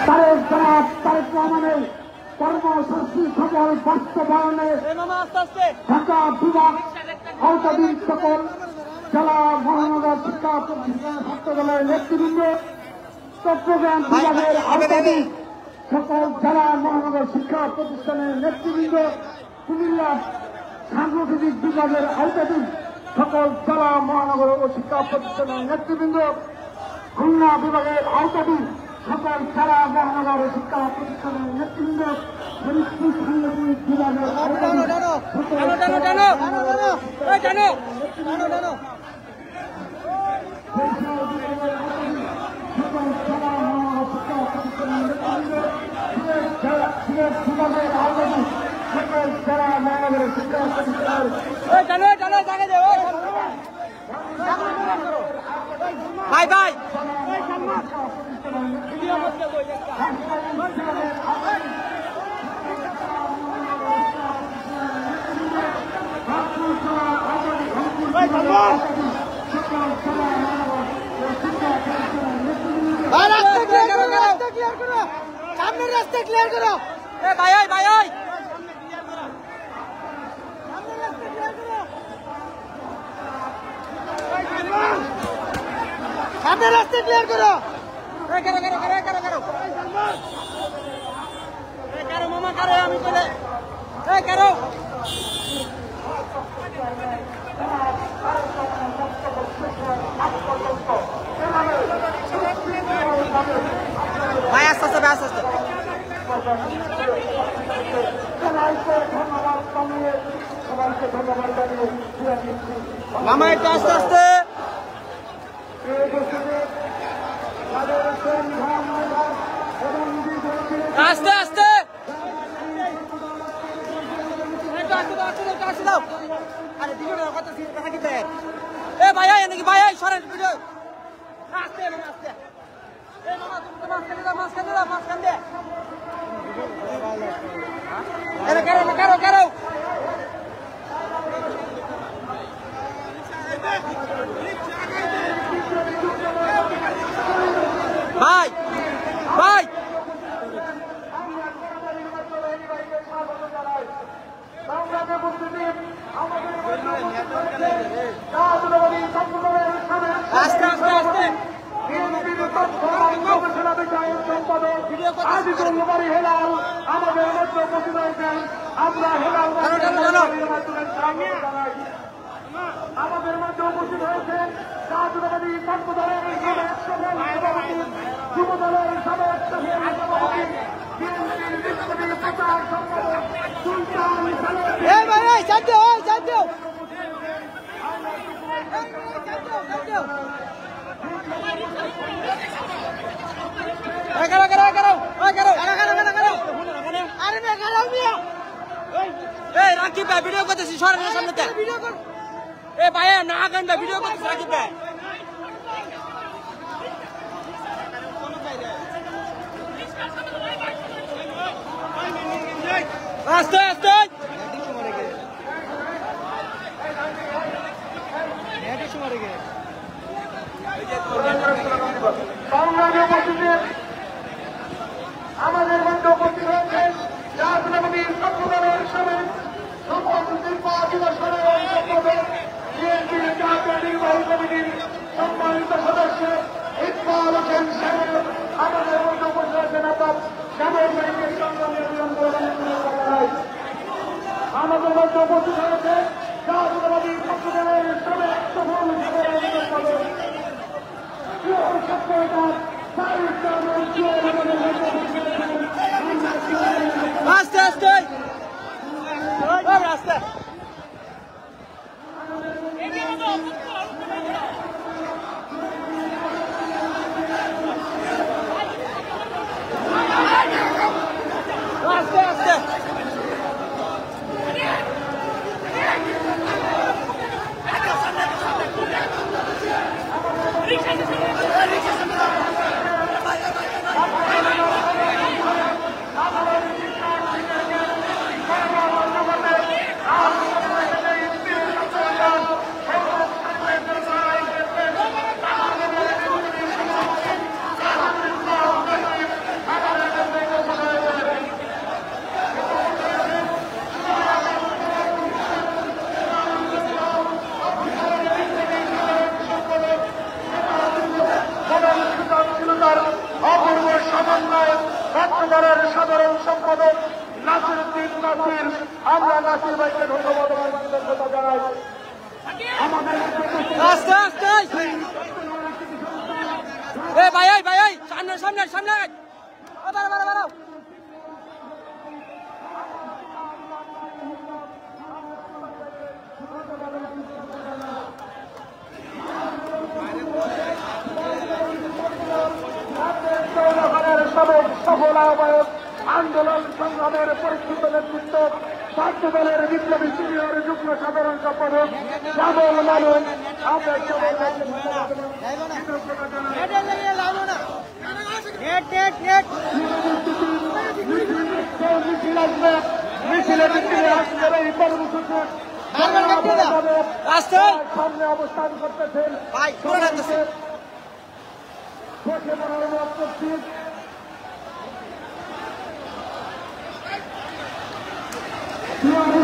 তারেক রহমানের কর্মসূচি সকল বাস্তবায়নে ঢাকা বিভাগ আওতাধীন সকল জেলা মহানগর শিক্ষা প্রতিষ্ঠান ছাত্র দলের নেতৃবৃন্দ, চট্টগ্রাম বিভাগের আওতাধীন সকল জেলা মহানগর শিক্ষা প্রতিষ্ঠানের নেতৃবৃন্দ, কুমিল্লা সাংগঠনিক বিভাগের আওতাধীন সকল জেলা মহানগর ও শিক্ষা প্রতিষ্ঠানের নেতৃবৃন্দ, খুলনা বিভাগের আওতাধীন সকল জেলা মহানগর ও শিক্ষা প্রতিষ্ঠানের নেতৃবৃন্দ, ফরিদপুর সাংগঠনিক বিভাগের আওতাধীন ভাই ভাই সামনের রাস্তা ক্লিয়ার করো। ভাই ভাই ভাই সামনের রাস্তা ক্লিয়ার করো। কারো মামা কারো আমি বলে কারো ভাই আস্তে আস্তে আস্তে আস্তে মামা একটু আস্তে আস্তে আস্তে আস্তে আরে ভিডিও কত কথা কি এ ভাই নাকি ভাই সরেন ভিডিও আস্তে আস্তে এ মামা তুমি তো মাঝখান দে কারো ভাই ভাই আস্তে আস্তে আস্তে আমাদের মধ্যে উপস্থিত হয়েছেন জাতীয়তাবাদী ছাত্র দলের যুব দলের রাকিব ভাই ভিডিও করতেছি সরের সামনে এ ভাই না আগান ভাই ভিডিও করতেছি রাকিব ভাই আস্তে আস্তে আমাদের মধ্যে উপস্থিত হয়েছেন জাতীয়তাবাদী ছাত্র দলের সাবেক বিএনপির জাতীয় নির্বাহী কমিটির সম্মানিত সদস্য ইকবাল হোসেন শ্যামল, আমাদের মধ্যে উপস্থিত হয়েছেন আপনার শ্যামল ব্যাংকের সম্মানীয় আমাদের মধ্যে উপস্থিত হয়েছে জাতীয়তাবাদী ছাত্র দলের সাবেক সফল আস্তে আস্তে আস্তে আস্তে আস্তে সমন্বয়ক রত্নগরের সাধারণ সম্পাদক নাসিরউদ্দিন নাসির। আমরা নাসির ভাইকে ধন্যবাদ কৃতজ্ঞতা জানাই। আমাদের আস্তে আস্তে এ ভাই সামনে সামনে সামনে বাড়াও বাড়াও বাড়াও সফল আহ্বায়ক আন্দোলন সংগ্রামের পরিচিত নেতৃত্ব ছাত্র দলের বিপ্লবী সিনিয়র যুগ্ম সাধারণ সম্পাদক শ্যামল লালন। মিছিল আসবে, মিছিলে আসবে এই কর্মসূচির সামনে অবস্থান করতেছেন বসে পড়ার উপস্থিত Yeah.